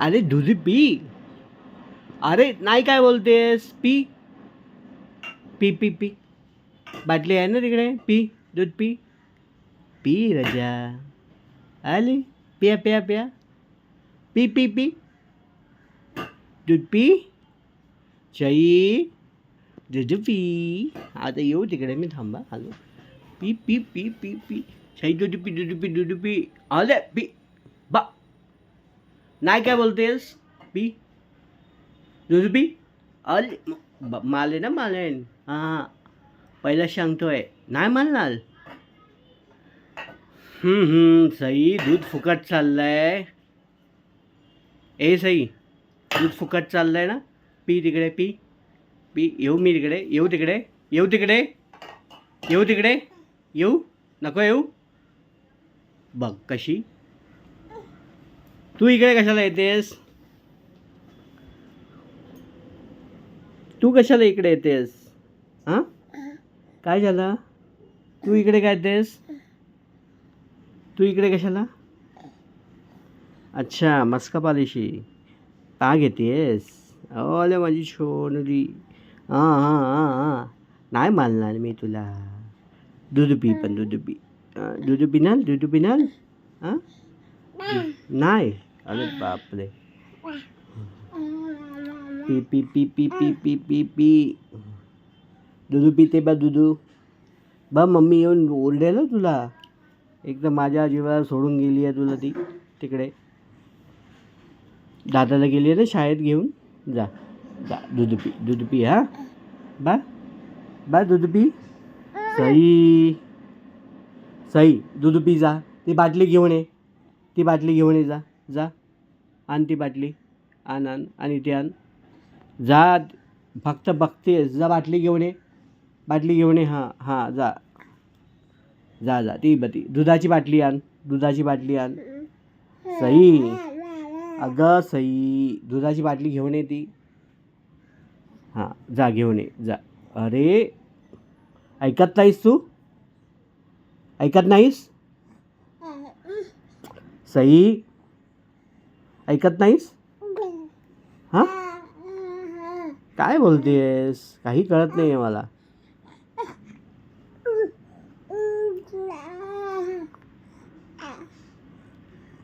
अरे दूध पी. अरे नाही काय बोलतेस, पी पी पी पी. बाटली आहे ना तिकडे, पी दूध पी. पी रजा आली. पिया पिया पिया. P P P. दूध पी. शाई दूध पी. आता येऊ तिकडे मी, थांबा आलो. P P P P P. शाई दूध पी दूध पी दूध पी. आले पी. बा नाही काय बोलतेस, पी दूध पी. आले माले ना मालेन. हां पहिला सांगतोय, नाही म्हणणार. सई दूध फुकट चाललंय. ए सई दूध फुकट चाललंय ना, पी तिकडे पी पी. येऊ मी तिकडे, येऊ तिकडे, येऊ तिकडे, येऊ तिकडे, येऊ नको येऊ. बघ कशी, तू इकडे कशाला येतेस, तू कशाला इकडे येतेस. हां काय झालं, तू इकडे काय येतेस, तू इकडे कशाला. अच्छा मस्का पालिशी का घेतेस. अले माझी छोनरी. हां हां हां हां नाही मानणार मी तुला. दूध पी पण दूध पी. दूध पिनाल दूध पिनाल. हां नाही. अरे बापरे. P P P P P P P P. दूध पिते बा दूध. बा मम्मी येऊन ओरडेल तुला. एकदम माझ्या जीवाला सोडून गेली आहे तुला ती तिकडे. दादाला गेली आहे ना शाळेत घेऊन. जा जा दूध पी दूध पी. हां बा बा दूध पी. सई सई दूध पी. जा ती बाटली घेऊन ये, ती बाटली घेऊन ये. जा जा आण ती बाटली. आण आण आणि ती आण. जा फक्त बघतेस, जा बाटली घेऊन ये, बाटली घेऊन ये. हां हां जा जा जा. ती ती दुधाची बाटली आण, दुधाची बाटली आण. सई अगं सई दुधाची बाटली घेऊन ये ती. हां जा घेऊन ये जा. अरे ऐकत नाहीस तू, ऐकत नाहीस. सई ऐकत नाहीस. हां काय बोलतेस, काही कळत नाही आहे मला.